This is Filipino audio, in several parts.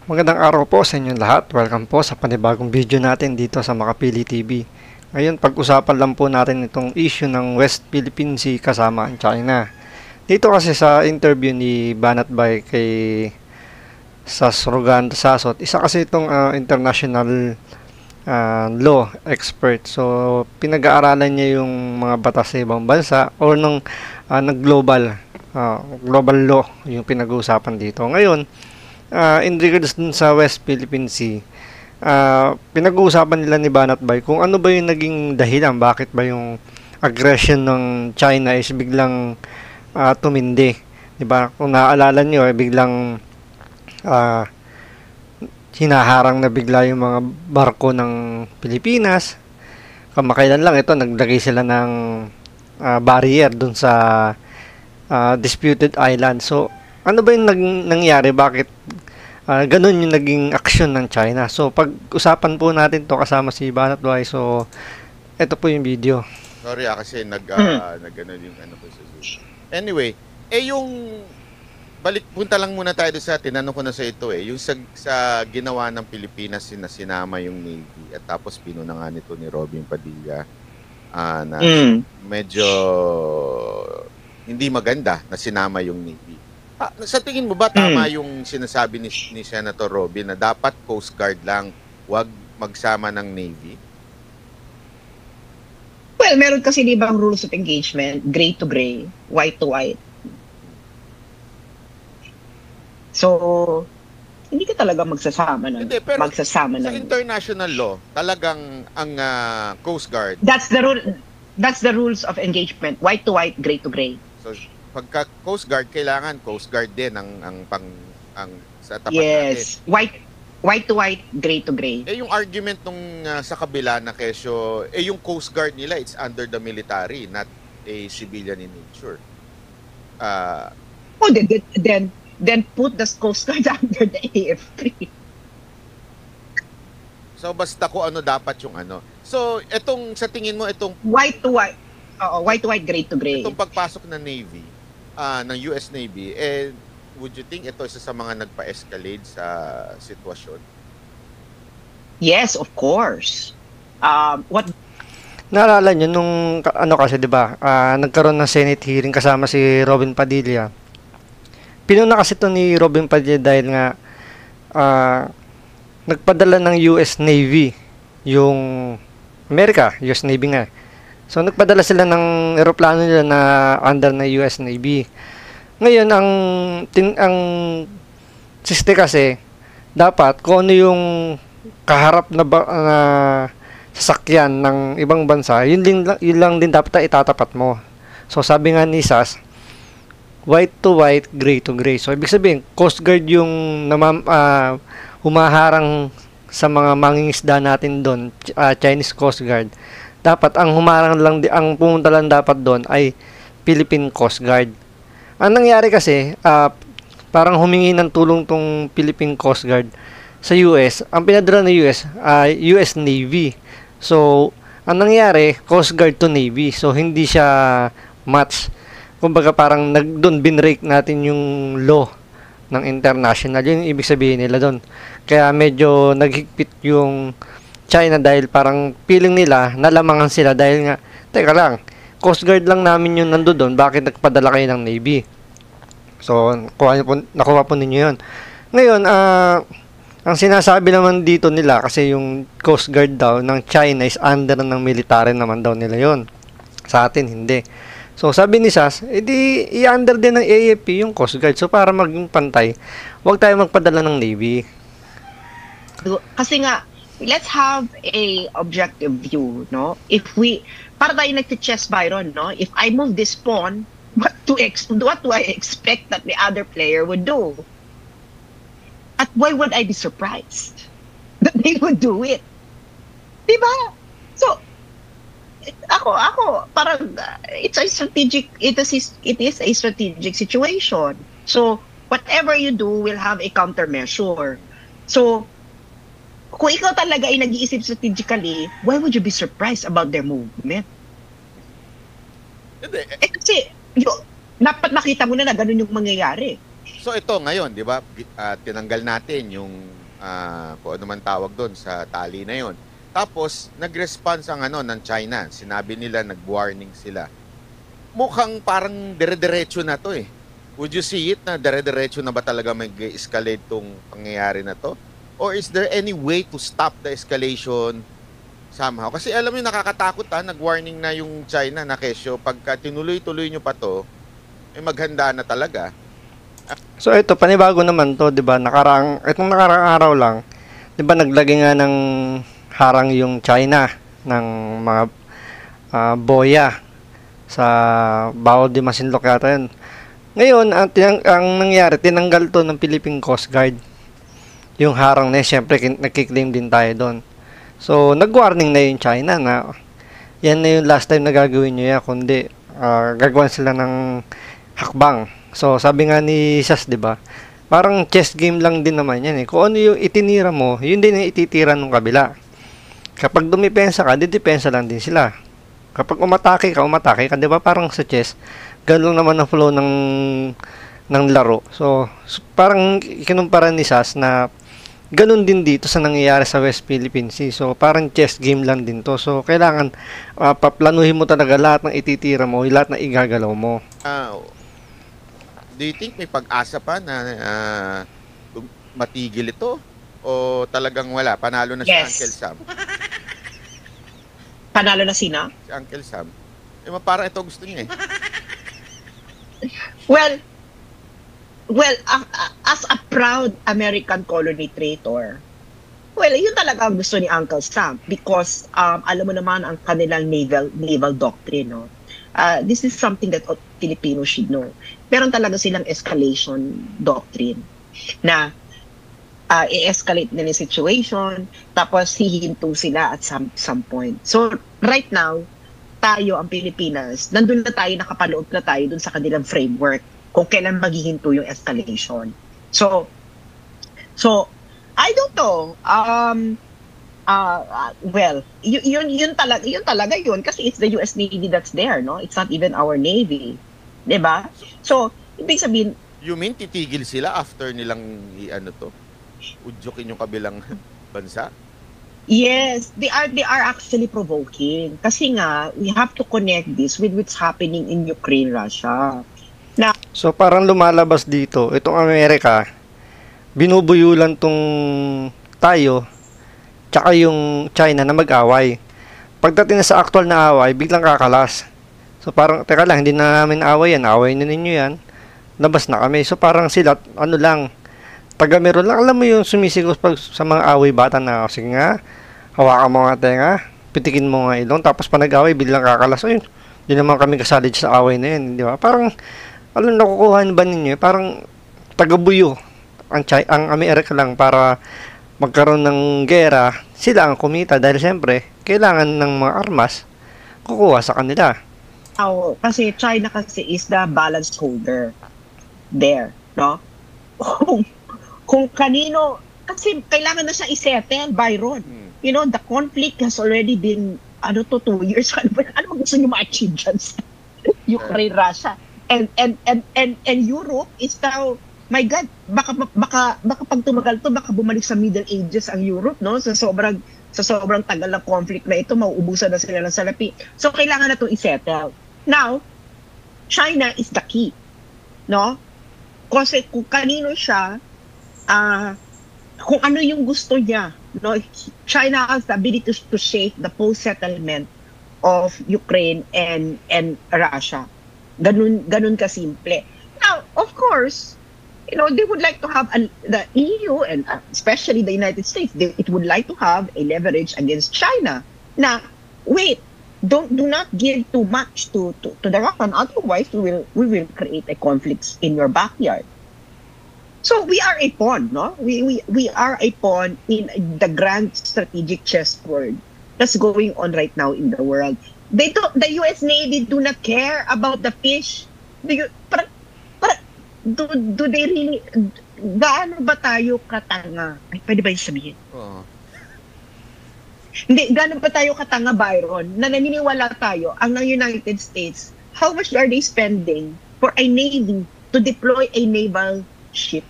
Magandang araw po sa inyong lahat. Welcome po sa panibagong video natin dito sa Makapili TV. Ngayon, pag-usapan lang po natin itong issue ng West Philippine Sea kasama ang China. Dito kasi sa interview ni Banat Bay kay Sasrogan Sasot, isa kasi itong international law expert. So, pinag-aaralan niya yung mga batas sa ibang bansa or nung nag-global global law yung pinag-uusapan dito. Ngayon, in regards dun sa West Philippine Sea, pinag-uusapan nila ni Banat Bay kung ano ba yung naging dahilan, bakit ba yung aggression ng China is biglang tumindi. Diba? Kung naaalala nyo, biglang uh, hinaharang na bigla yung mga barko ng Pilipinas. Kamakailan lang ito, naglagay sila ng barrier dun sa disputed island. So, ano ba yung nangyari? Bakit ganun yung naging aksyon ng China? So, pag-usapan po natin to kasama si Banat Bay. So, ito po yung video. Sorry kasi nag-ano yung ano ko sa Zoom. Anyway, yung punta lang muna tayo sa tinanong ko na sa ito yung sa ginawa ng Pilipinas na sinama yung Navy at tapos pinuna nga nito ni Robin Padilla na medyo hindi maganda na sinama yung Navy. Sa tingin mo ba tama yung sinasabi ni Senator Robin na dapat Coast Guard lang, wag magsama ng Navy? Well, meron kasi di bang rules of engagement, gray to gray, white to white. So, hindi ka talaga magsasama ng Hindi, pero sa international law, talagang ang Coast Guard. That's the rules of engagement, white to white, gray to gray. So, pagka Coast Guard, kailangan Coast Guard din ang sa tapat natin. Yes, white to white, gray to gray. Yung argument nung sa kabila na kesyo, yung Coast Guard nila, it's under the military, not a civilian in nature. Then put the Coast Guard under the AFP. So, basta ko ano dapat yung ano. So, sa tingin mo, white to white. White to white, gray to gray. Itong pagpasok ng Navy, ng US Navy, would you think ito isa sa mga nagpa-escalate sa sitwasyon? Yes, of course. Naalala nyo nung ano kasi 'di ba? Nagkaroon ng Senate hearing kasama si Robin Padilla. Pinuna kasi to ni Robin Padilla dahil nga nagpadala ng US Navy yung America, US Navy nga. So nagpadala sila ng eroplano nila na under na US Navy. Ngayon ang siste kasi dapat kung ano yung kaharap na sasakyan ng ibang bansa, yun lang din dapat itatapat mo. So sabi nga ni SAS, white to white, gray to gray. So ibig sabihin, Coast Guard yung humaharang sa mga mangingisda natin doon, Chinese Coast Guard. Dapat ang humarang lang ang pumunta lang dapat doon ay Philippine Coast Guard. Ang nangyari kasi, parang humingi ng tulong tong Philippine Coast Guard sa US. Ang pinadala ng US, US Navy. So, ang nangyari, Coast Guard to Navy. So, hindi siya match. Kumbaga parang doon binrake natin yung law ng international. Yun yung ibig sabihin nila doon. Kaya medyo naghigpit yung China dahil parang feeling nila, nalamangan sila dahil nga, teka lang, Coast Guard lang namin yung nando doon, bakit nagpadala kayo ng Navy? So, nakuha po ninyo yun. Ngayon, ang sinasabi naman dito nila, kasi yung Coast Guard daw ng China is under ng military naman daw nila yun. Sa atin, hindi. So, sabi ni SAS, edi i-under din ng AFP yung Coast Guard. So, para maging pantay, huwag tayo magpadala ng Navy. Kasi nga, let's have a objective view, no? Para tayo nagti-chess Byron, no? If I move this pawn, what do I expect that the other player would do? At why would I be surprised that they would do it? Diba? So, ako, parang it is a strategic situation. So, whatever you do will have a countermeasure. So, kung ikaw talaga ay nag-iisip strategically, why would you be surprised about their movement? Kasi, dapat makita mo na ganun yung mangyayari. So ito ngayon, 'di ba? Tinanggal natin yung kung ano man tawag doon sa tali na 'yon. Tapos nag-response ang ng China. Sinabi nila, nag-warning sila. Mukhang parang dire-diretso na 'to eh. Would you see it na dire-diretso na ba talaga mag-escalate tong pangyayari na 'to? Or is there any way to stop the escalation somehow? Kasi alam mo nakakatakot nag-warning na yung China na kesyo pagka tinuloy-tuloy nyo pa 'to, maghanda na talaga. So ito, panibago naman to, 'di ba? Itong nakaraang araw lang, 'di ba naglagay nga ng harang yung China ng mga boya sa Bao de Masinloc yata yun. Ngayon, ang nangyari, tinanggal to ng Philippine Coast Guard. Yung harang na yun, syempre nagkiklaim din tayo doon. So, nag-warning na yung China na yan na yung last time na gagawin nyo yan, kundi gagawan sila ng hakbang. So, sabi nga ni Sas, di ba? Parang chess game lang din naman yan eh. Kung ano yung itinira mo, yun din yung ititira ng kabila. Kapag dumipensa ka, didepensa lang din sila. Kapag umatake ka, di ba? Parang sa chess, ganun naman ang flow ng laro. So parang kinumpara ni Sas na ganun din dito sa nangyayari sa West Philippine Sea. So parang chess game lang din to. So kailangan paplanuhin mo talaga lahat ng ititira mo, lahat ng igagalaw mo. Do you think may pag-asa pa na matigil ito? O talagang wala? Panalo na si Uncle Sam? Panalo na sina? Si Uncle Sam. Parang ito gusto niya eh. Well, as a proud American colony traitor, well, yun talaga ang gusto ni Uncle Sam because alam mo naman ang kanilang naval doctrine, no? This is something that Filipinos should know. Meron talaga silang escalation doctrine na i-escalate na yung situation tapos hihinto sila at some point. So, right now, tayo, ang Pilipinas, nandun na tayo, nakapaloob na tayo dun sa kanilang framework kung kailan maghihinto yung escalation. So I don't know. Well, yun talaga yun kasi it's the US Navy that's there, no? It's not even our Navy. 'Di ba? So, ibig sabihin, you mean titigil sila after nilang udyokin yung kabilang bansa? Yes, they are actually provoking. Kasi nga, we have to connect this with what's happening in Ukraine, Russia. So parang lumalabas dito, itong Amerika, binubuyulan tong tayo, tsaka yung China na mag-away. Pagdating na sa actual na away, biglang kakalas. So parang, teka lang, hindi na namin away yan, away na ninyo yan, labas na kami. So parang sila, taga-meron lang, alam mo yung sumisigos pag sa mga away bata na, sige nga, hawakan mo nga tenga, pitikin mo nga ilong, tapos pa nag-away, biglang kakalas. Ayun, hindi naman kami kasali sa away na yun, di ba? Parang, nakukuha ba ninyo? Parang, taga-buyo ang Amerika lang para magkaroon ng gera, sila ang kumita dahil siyempre, kailangan ng mga armas, kukuha sa kanila. Kasi China kasi is the balance holder there, no? Kung kanino, kasi kailangan na siya isettle, Byron. You know, the conflict has already been, 2 years. Ano gusto niyo ma-achieve dyan sa Ukraine, Russia? And Europe is now, my God, baka pag tumagal to, baka bumalik sa Middle Ages ang Europe, no? Sa sobrang tagal ng conflict na ito, mauubusan na sila ng salapi. So, kailangan na itong isettle. Now, China is the key, no? Kasi kung kanino siya, kung ano yung gusto niya, no? China has the ability to shape the post-settlement of Ukraine and Russia. Ganun kasimple. Now, of course, they would like to have the EU and especially the United States, it would like to have a leverage against China. Now, wait, do not give too much to the Russian, otherwise we will create a conflict in your backyard. So we are a pawn, no? We are a pawn in the grand strategic chessboard that's going on right now in the world. The US Navy do not care about the fish. Do they really, gaano ba tayo katanga? Ay, pwede ba yung sabihin? Hindi, gaano ba tayo katanga, Byron, na naniniwala tayo, ang ng United States, how much are they spending for a Navy to deploy a naval ship?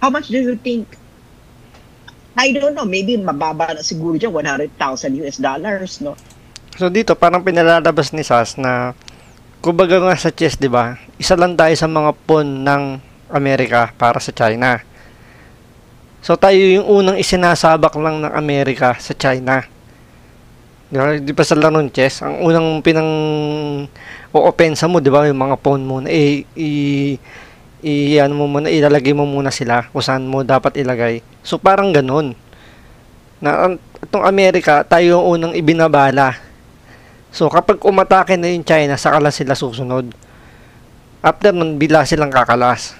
How much do you think? I don't know, maybe mababa na siguro dyan, $100,000, no? So dito parang pinalalabas ni Sas na kumbaga nga sa chess, 'di ba? Isa lang tayo sa mga pawn ng Amerika para sa China. So tayo yung unang isinasabak lang ng Amerika sa China. Di ba sa larong chess, ang unang o-opensa mo, di ba, yung mga pawn mo na ano mo muna, ilalagay mo muna sila kung saan mo dapat ilagay. So parang ganun. Na itong Amerika, tayo yung unang ibinabala. So kapag umatake na yung China, saka lang sila susunod. After nun, bila silang kakalas.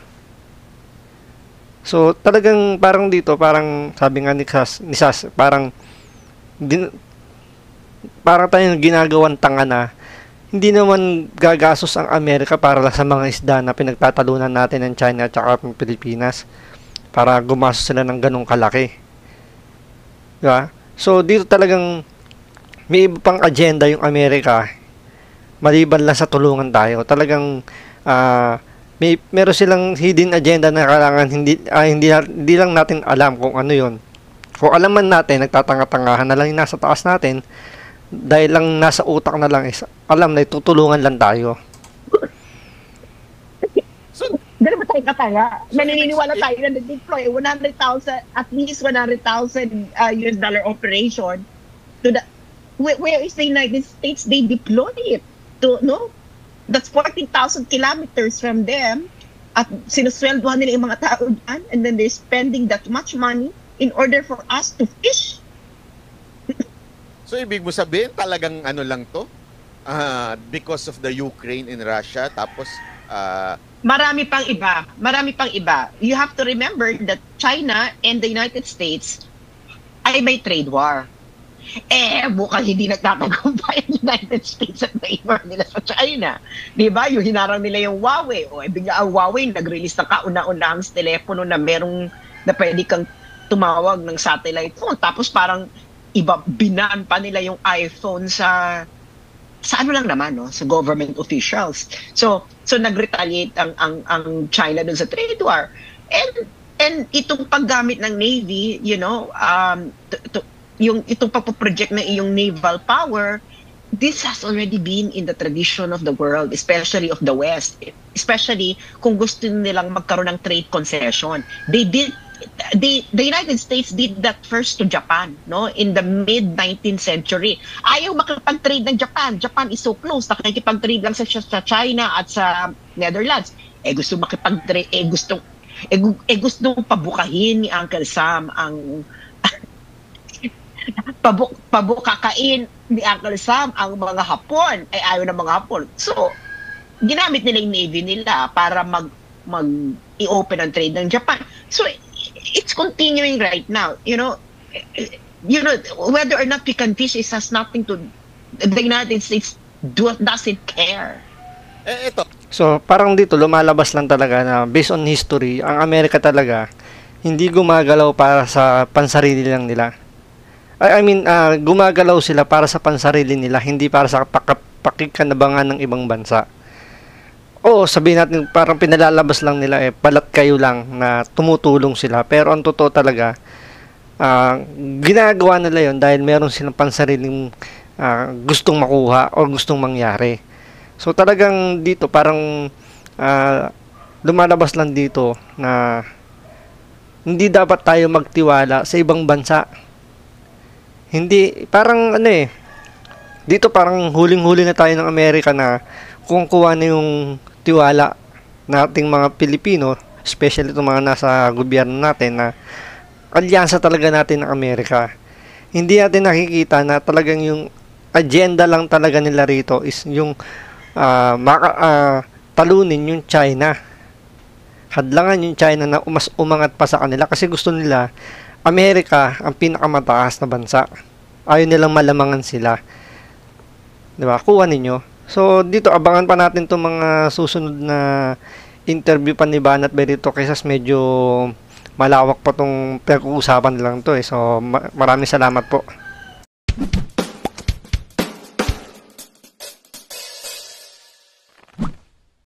So, talagang parang dito, parang sabi nga ni Sas parang parang tayong ginagawang tanga na hindi naman gagasos ang Amerika para lang sa mga isda na pinagtatalunan natin ng China at saka ng Pilipinas para gumasos sila ng ganong kalaki. Diba? So, dito talagang may iba pang agenda yung Amerika maliban lang sa tulungan tayo. Talagang meron silang hidden agenda na kailangan hindi lang natin alam kung ano yon. Kung alam man natin, nagtatanga-tangahan na lang yung nasa taas natin dahil lang nasa utak na lang is alam na tutulungan lang tayo. So, ganun ba tayo katanga? Naniniwala tayo na nag-deploy 100,000, at least $100,000 operation to the where is the United States? They deploy it to, no? That's 40,000 kilometers from them at sinusweldohan nila yung mga tao dyan and then they're spending that much money in order for us to fish. So, ibig mo sabihin, talagang ano lang to? Because of the Ukraine and Russia, tapos... Marami pang iba. Marami pang iba. You have to remember that China and the United States ay may trade war. Mukhang hindi nagtatagumpay ang United States at neighbor nila sa China. Diba? Yung hinarang nila yung Huawei. Bigla ang Huawei nag-release ng kauna-unahang telepono na merong na pwede kang tumawag ng satellite phone. Tapos parang binan pa nila yung iPhone sa ano lang naman, no? Sa government officials. So nag-retaliate ang China dun sa trade war. And itong paggamit ng Navy, you know, yung itong pagpo-project ng iyong naval power, this has already been in the tradition of the world, especially of the West, especially kung gusto nilang magkaroon ng trade concession. The United States did that first to Japan, no, in the mid-19th century. Ayaw makipag-trade ng Japan. Japan is so close, nakikipag-trade lang sa China at sa Netherlands. Gusto makipag-trade, gustong pabukahin ni Uncle Sam ang pabukakain ni Uncle Sam ang mga Hapon, ay ayaw ng mga Hapon. So, ginamit nila yung Navy nila para i-open ang trade ng Japan. So, it's continuing right now. You know, whether or not we can fish, it has nothing to, the United States doesn't care. Ito. So, parang dito, lumalabas lang talaga na based on history, ang Amerika talaga, hindi gumagalaw para sa pansarili lang nila. I mean, gumagalaw sila para sa pansarili nila, hindi para sa pakikanabangan ng ibang bansa. Oo, sabihin natin, parang pinalalabas lang nila, palat kayo lang na tumutulong sila. Pero ang totoo talaga, ginagawa nila yon dahil meron silang pansariling gustong makuha o gustong mangyari. So talagang dito, parang lumalabas lang dito na hindi dapat tayo magtiwala sa ibang bansa. Hindi, parang dito parang huling-huli na tayo ng Amerika na kung kuha na yung tiwala nating mga Pilipino, especially itong mga nasa gobyerno natin na alyansa talaga natin ng Amerika. Hindi natin nakikita na talagang yung agenda lang talaga nila rito is yung talunin yung China. Hadlangan yung China na mas umangat pa sa kanila kasi gusto nila Amerika ang pinakamataas na bansa. Ayaw nilang malamangan sila. Diba? Kuha ninyo. So, dito, abangan pa natin itong mga susunod na interview pa ni Banat Berito kasi medyo malawak pa itong pag-uusapan nilang to. So, maraming salamat po.